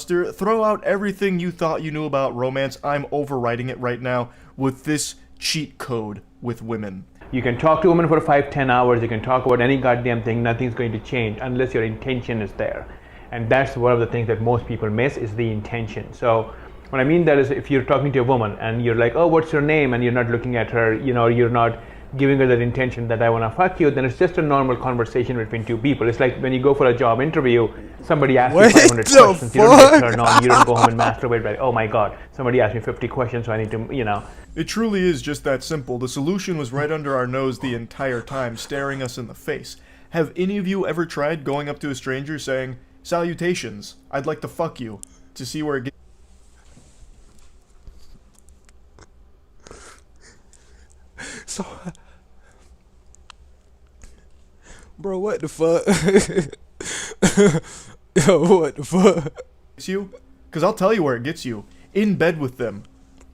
Throw out everything you thought you knew about romance. I'm overwriting it right now with this cheat code with women. You can talk to a woman for 5-10 hours, you can talk about any goddamn thing, nothing's going to change unless your intention is there. And that's one of the things that most people miss, is the intention. So what I mean that is, if you're talking to a woman and you're like, oh, what's your name? And you're not looking at her, you're not giving her that intention that I want to fuck you, then it's just a normal conversation between two people. It's like when you go for a job interview, somebody asks you 500 questions, you don't get turned on, you don't go home and masturbate, like, oh my god, somebody asked me 50 questions, so I need to, It truly is just that simple. The solution was right under our nose the entire time, staring us in the face. Have any of you ever tried going up to a stranger saying, salutations, I'd like to fuck you, to see where it gets? So, bro, what the fuck? Yo, what the fuck? You? Because I'll tell you where it gets you. In bed with them.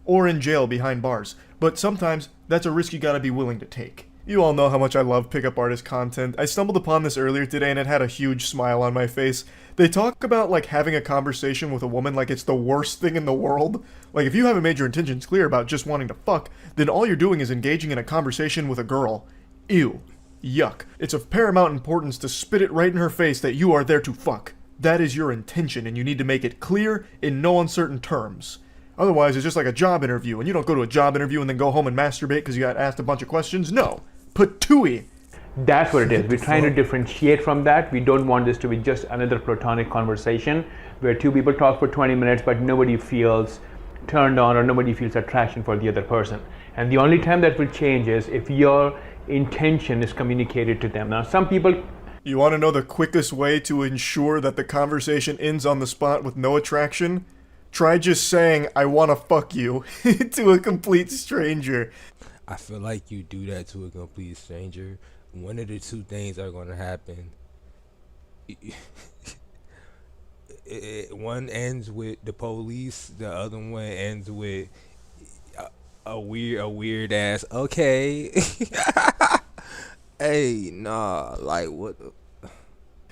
Or in jail behind bars. But sometimes, that's a risk you gotta be willing to take. You all know how much I love pickup artist content. I stumbled upon this earlier today and it had a huge smile on my face. They talk about like having a conversation with a woman like it's the worst thing in the world. Like if you haven't made your intentions clear about just wanting to fuck, then all you're doing is engaging in a conversation with a girl. Ew. Yuck. It's of paramount importance to spit it right in her face that you are there to fuck. That is your intention and you need to make it clear in no uncertain terms. Otherwise, it's just like a job interview, and you don't go to a job interview and then go home and masturbate because you got asked a bunch of questions. No. Patooey. That's what it is. We're trying to differentiate from that. We don't want this to be just another platonic conversation where two people talk for 20 minutes but nobody feels turned on or nobody feels attraction for the other person. And the only time that will change is if your intention is communicated to them. Now, some people... You want to know the quickest way to ensure that the conversation ends on the spot with no attraction? Try just saying, I want to fuck you, to a complete stranger. I feel like you do that to a complete stranger, one of the two things are going to happen. One ends with the police, the other one ends with a weird ass, okay. Hey, nah, like what?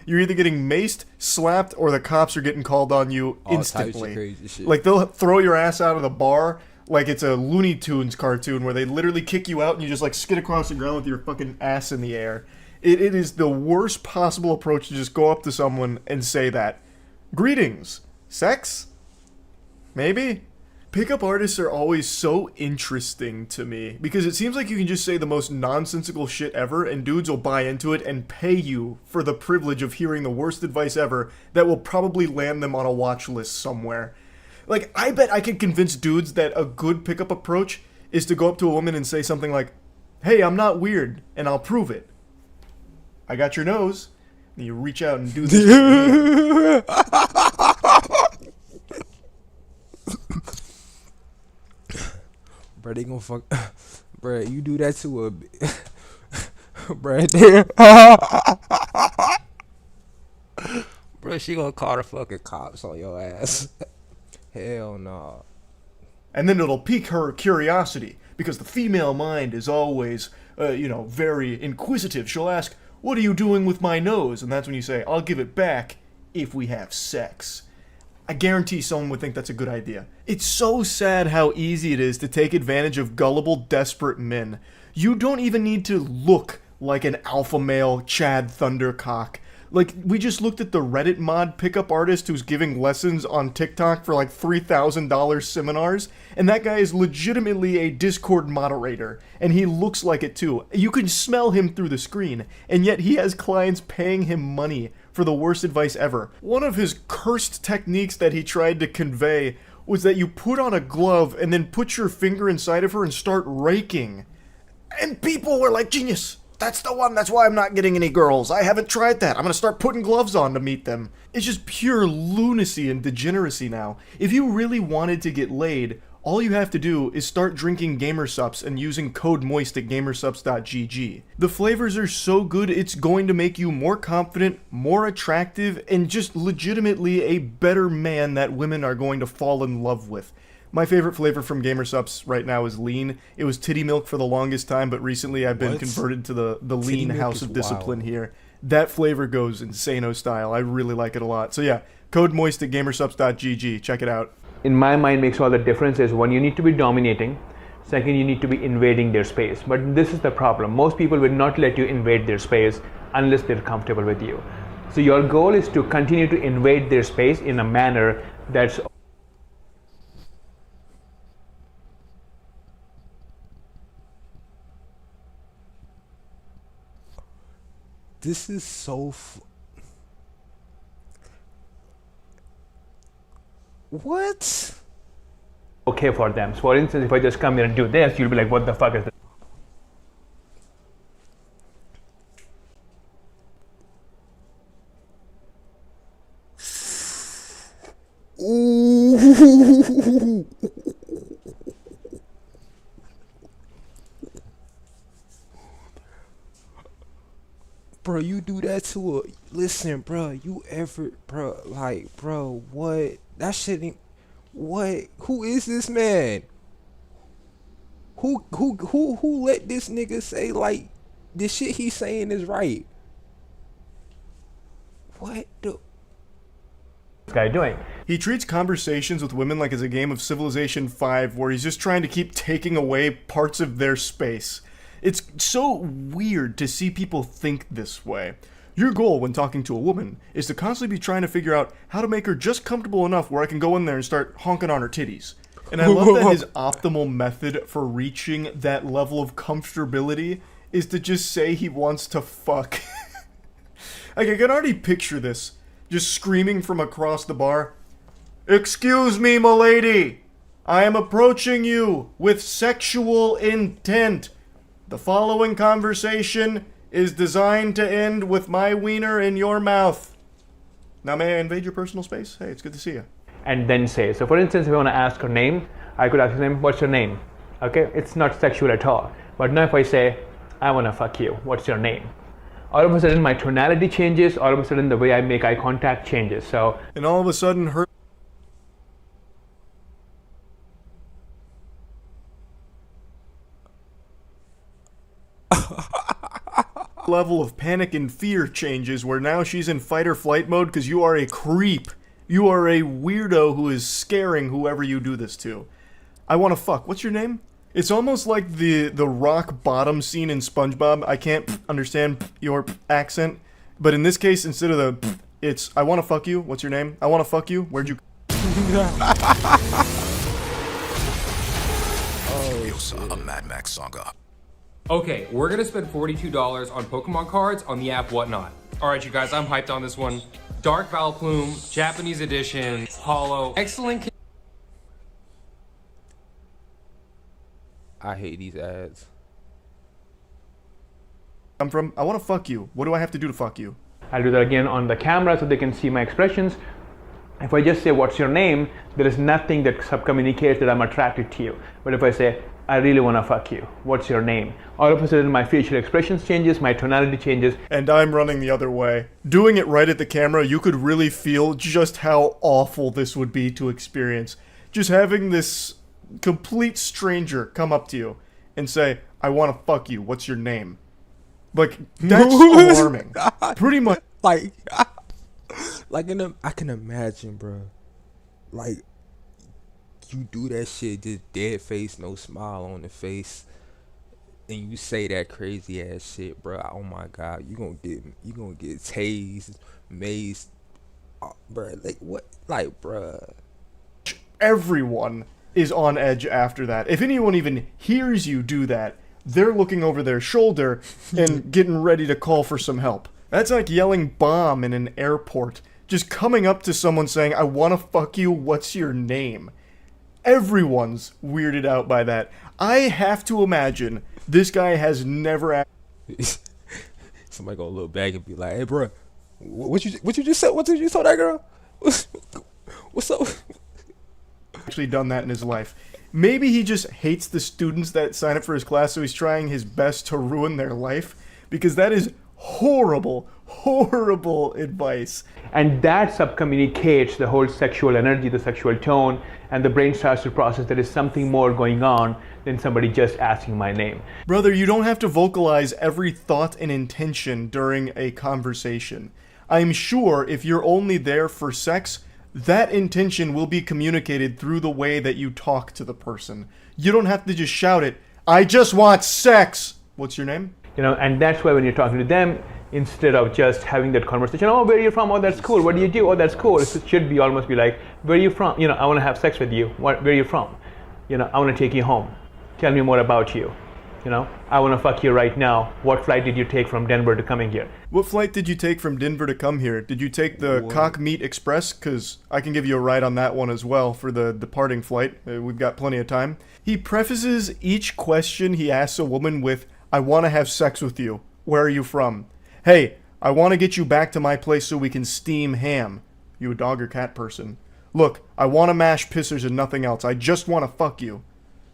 You're either getting maced, slapped, or the cops are getting called on you instantly. All types of crazy shit. Like they'll throw your ass out of the bar like it's a Looney Tunes cartoon where they literally kick you out and you just like skid across the ground with your fucking ass in the air. It is the worst possible approach to just go up to someone and say that. Greetings. Sex? Maybe? Pickup artists are always so interesting to me because it seems like you can just say the most nonsensical shit ever and dudes will buy into it and pay you for the privilege of hearing the worst advice ever that will probably land them on a watch list somewhere. Like, I bet I could convince dudes that a good pickup approach is to go up to a woman and say something like, hey, I'm not weird, and I'll prove it. I got your nose. And you reach out and do this. Bro, they gonna fuck. Bro, you do that to a. Bro, damn. Bro, she gonna call the fucking cops on your ass. Hell no. And then it'll pique her curiosity, because the female mind is always, very inquisitive. She'll ask, what are you doing with my nose? And that's when you say, I'll give it back if we have sex. I guarantee someone would think that's a good idea. It's so sad how easy it is to take advantage of gullible, desperate men. You don't even need to look like an alpha male Chad Thundercock. Like, we just looked at the Reddit mod pickup artist who's giving lessons on TikTok for like $3,000 seminars, and that guy is legitimately a Discord moderator, and he looks like it too. You can smell him through the screen, and yet he has clients paying him money for the worst advice ever. One of his cursed techniques that he tried to convey was that you put on a glove and then put your finger inside of her and start raking. And people were like, genius! That's the one, that's why I'm not getting any girls. I haven't tried that. I'm gonna start putting gloves on to meet them. It's just pure lunacy and degeneracy now. If you really wanted to get laid, all you have to do is start drinking Gamersups and using code MOIST at gamersups.gg. The flavors are so good, it's going to make you more confident, more attractive, and just legitimately a better man that women are going to fall in love with. My favorite flavor from Gamersups right now is lean. It was titty milk for the longest time, but recently I've been converted to the lean House of Discipline here. That flavor goes Insano style. I really like it a lot. So yeah, Code moist at gamersubs.gg. Check it out. In my mind, makes all the difference is one, you need to be dominating. Second, you need to be invading their space. But this is the problem. Most people will not let you invade their space unless they're comfortable with you. So your goal is to continue to invade their space in a manner that's This is so. What? okay for them. So for instance, if I just come here and do this, you'll be like, what the fuck is this? Ooh. Bro, you do that to a listen, bro. You ever, bro? Like, bro, what? That shit ain't. What? Who is this man? Who let this nigga say like the shit he's saying is right? What the? Guy doing? He treats conversations with women like it's a game of Civilization 5 where he's just trying to keep taking away parts of their space. It's so weird to see people think this way. Your goal when talking to a woman is to constantly be trying to figure out how to make her just comfortable enough where I can go in there and start honking on her titties. And I love that his optimal method for reaching that level of comfortability is to just say he wants to fuck. Like, I can already picture this. Just screaming from across the bar. Excuse me, milady. I am approaching you with sexual intent. The following conversation is designed to end with my wiener in your mouth. Now, may I invade your personal space? Hey, it's good to see you. And then say. So for instance, if I want to ask her name, I could ask her name, what's your name? Okay, it's not sexual at all. But now if I say, I want to fuck you, what's your name? All of a sudden my tonality changes, all of a sudden the way I make eye contact changes. So, And all of a sudden, her level of panic and fear changes where now she's in fight or flight mode because you are a creep. You are a weirdo who is scaring whoever you do this to. I want to fuck. What's your name? It's almost like the rock bottom scene in SpongeBob. I can't understand your accent. But in this case, instead of the it's I want to fuck you. What's your name? I want to fuck you. Where'd you... A Mad Max saga. Okay, we're gonna spend $42 on Pokemon cards on the app Whatnot. Alright, you guys, I'm hyped on this one. Dark Valplume, Japanese edition, Hollow, excellent. I hate these ads. I'm from. I want to fuck you. What do I have to do to fuck you? I'll do that again on the camera so they can see my expressions. If I just say, what's your name? There is nothing that subcommunicates that I'm attracted to you. But if I say, I really want to fuck you, what's your name? All of a sudden my facial expressions changes, my tonality changes. And I'm running the other way. Doing it right at the camera, you could really feel just how awful this would be to experience. Just having this complete stranger come up to you and say, I want to fuck you, what's your name? Like, that's alarming. Pretty much. Like, I can imagine, bro. Like, you do that shit, just dead face, no smile on the face, and you say that crazy ass shit, bro. Oh my god, you gonna get tased, mazed, bro. Like what? Like, bro. Everyone is on edge after that. If anyone even hears you do that, they're looking over their shoulder and getting ready to call for some help. That's like yelling bomb in an airport. Just coming up to someone saying, I want to fuck you, what's your name? Everyone's weirded out by that. I have to imagine this guy has never... Somebody gonna look back and be like, hey, bro, what you just said? What did you tell that girl? What's up? Actually done that in his life. Maybe he just hates the students that sign up for his class, so he's trying his best to ruin their life, because that is horrible, horrible advice. And that subcommunicates the whole sexual energy, the sexual tone, and the brain starts to process there is something more going on than somebody just asking my name. Brother, you don't have to vocalize every thought and intention during a conversation. I'm sure if you're only there for sex, that intention will be communicated through the way that you talk to the person. You don't have to just shout it, I just want sex. What's your name? And that's why when you're talking to them, instead of just having that conversation, oh, where are you from? Oh, that's cool. What do you do? Oh, that's cool. It should be almost be like, where are you from? I want to have sex with you. Where are you from? I want to take you home. Tell me more about you. I want to fuck you right now. What flight did you take from Denver to coming here? What flight did you take from Denver to come here? Did you take the Cock Meat Express? Because I can give you a ride on that one as well for the departing flight. We've got plenty of time. He prefaces each question he asks a woman with, I want to have sex with you. Where are you from? Hey, I want to get you back to my place so we can steam ham. You a dog or cat person? Look, I want to mash pissers and nothing else. I just want to fuck you.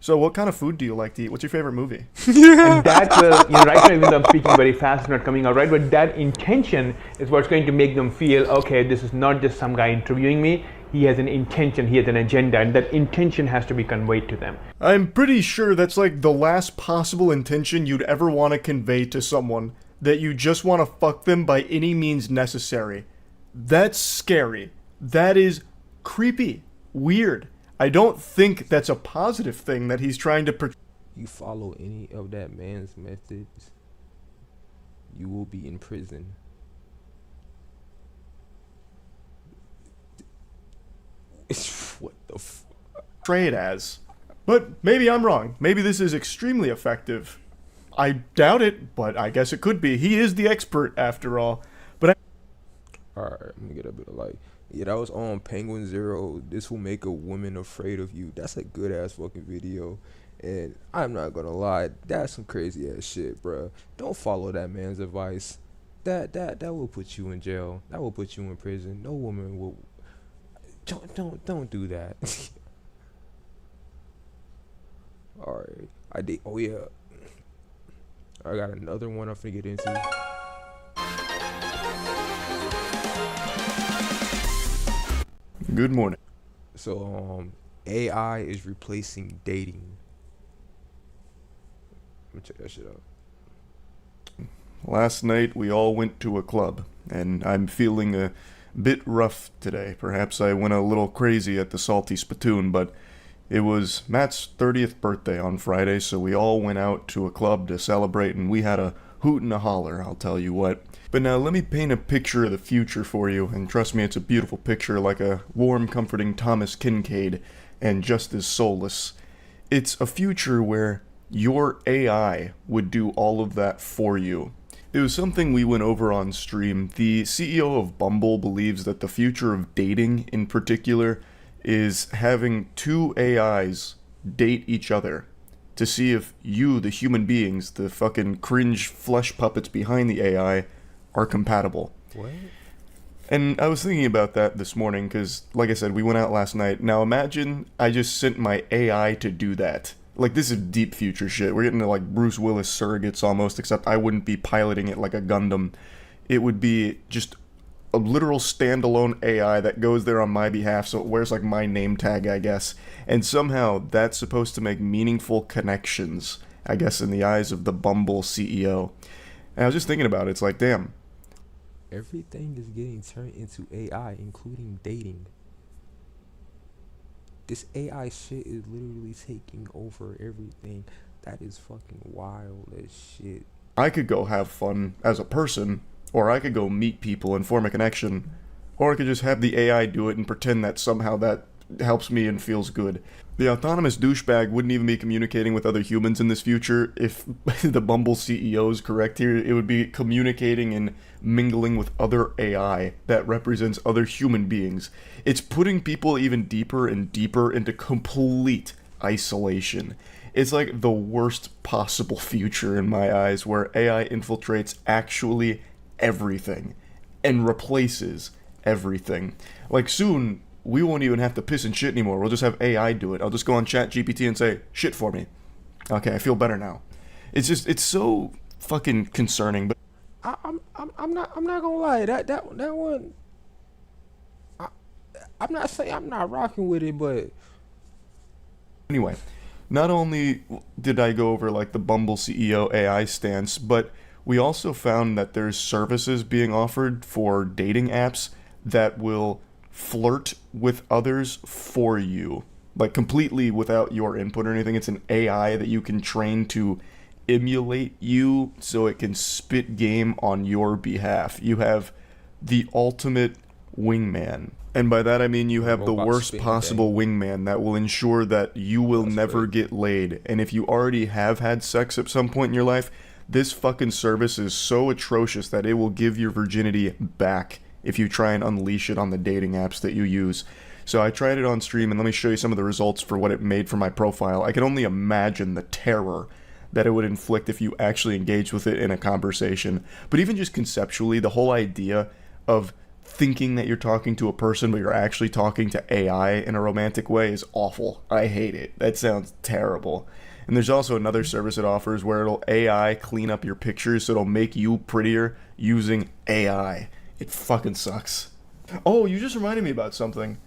So what kind of food do you like to eat? What's your favorite movie? And that will, right now, even though I'm speaking very fast, it's not coming out right, but that intention is what's going to make them feel, okay, this is not just some guy interviewing me. He has an intention, he has an agenda, and that intention has to be conveyed to them. I'm pretty sure that's like the last possible intention you'd ever want to convey to someone, that you just want to fuck them by any means necessary. That's scary. That is creepy. Weird. I don't think that's a positive thing that he's trying to You follow any of that man's methods, you will be in prison. What the portray it as. But maybe I'm wrong. Maybe this is extremely effective. I doubt it, but I guess it could be. He is the expert after all. Alright, I'm gonna get a bit of like, yeah, that was on Penguin Zero. This will make a woman afraid of you. That's a good ass fucking video. And I'm not gonna lie, that's some crazy ass shit, bruh. Don't follow that man's advice. That will put you in jail. That will put you in prison. No woman will. Don't do that. Alright, I did. Oh yeah, I got another one I'm finna get into. Good morning. So AI is replacing dating. Let me check that shit out. Last night we all went to a club, and I'm feeling a bit rough today. Perhaps I went a little crazy at the Salty Spittoon, but it was Matt's 30th birthday on Friday, so we all went out to a club to celebrate, and we had a hoot and a holler, I'll tell you what. But now let me paint a picture of the future for you, and trust me, it's a beautiful picture, like a warm, comforting Thomas Kincaid, and just as soulless. It's a future where your AI would do all of that for you. It was something we went over on stream. The CEO of Bumble believes that the future of dating, in particular, is having two AIs date each other to see if you, the human beings, the fucking cringe flesh puppets behind the AI, are compatible. What? And I was thinking about that this morning because, like I said, we went out last night. Now imagine I just sent my AI to do that. Like, this is deep future shit. We're getting to, like, Bruce Willis surrogates almost, except I wouldn't be piloting it like a Gundam. It would be just a literal standalone AI that goes there on my behalf, so it wears, like, my name tag, I guess. And somehow that's supposed to make meaningful connections, I guess, in the eyes of the Bumble CEO. And I was just thinking about it. It's like, damn. Everything is getting turned into AI, including dating. This AI shit is literally taking over everything. That is fucking wild as shit. I could go have fun as a person, or I could go meet people and form a connection, or I could just have the AI do it and pretend that somehow that helps me and feels good. The autonomous douchebag wouldn't even be communicating with other humans in this future. If the Bumble CEO is correct here, it would be communicating and mingling with other AI that represents other human beings. It's putting people even deeper and deeper into complete isolation. It's like the worst possible future in my eyes, where AI infiltrates actually everything and replaces everything. Like, soon we won't even have to piss and shit anymore. We'll just have AI do it. I'll just go on ChatGPT and say, shit for me. Okay, I feel better now. It's so fucking concerning. But I'm not gonna lie. That one. I'm not saying I'm not rocking with it, but anyway, not only did I go over like the Bumble CEO AI stance, but We also found that there's services being offered for dating apps that will flirt with others for you, like completely without your input or anything. It's an AI that you can train to emulate you so it can spit game on your behalf. You have the ultimate wingman. And by that I mean you have the Robot worst spitting possible wingman that will ensure that you will never get laid. And if you already have had sex at some point in your life, this fucking service is so atrocious that it will give your virginity back if you try and unleash it on the dating apps that you use. So I tried it on stream, and let me show you some of the results for what it made for my profile. I can only imagine the terror that it would inflict if you actually engaged with it in a conversation. But even just conceptually, the whole idea of thinking that you're talking to a person but you're actually talking to AI in a romantic way is awful. I hate it. That sounds terrible. And there's also another service it offers where it'll AI clean up your pictures, so it'll make you prettier using AI. It fucking sucks. Oh, you just reminded me about something.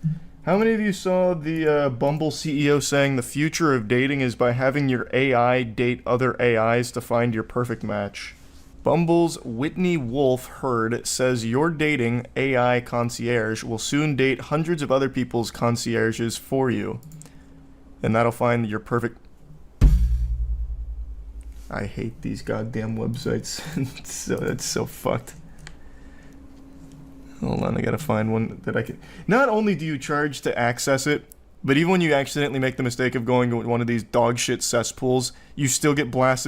How many of you saw the Bumble CEO saying the future of dating is by having your AI date other AIs to find your perfect match? Bumble's Whitney Wolf Hurd says your dating AI concierge will soon date hundreds of other people's concierges for you. And that'll find your perfect... I hate these goddamn websites. It's so fucked. Hold on, I gotta find one that I can... Not only do you charge to access it, but even when you accidentally make the mistake of going to one of these dog shit cesspools, you still get blasted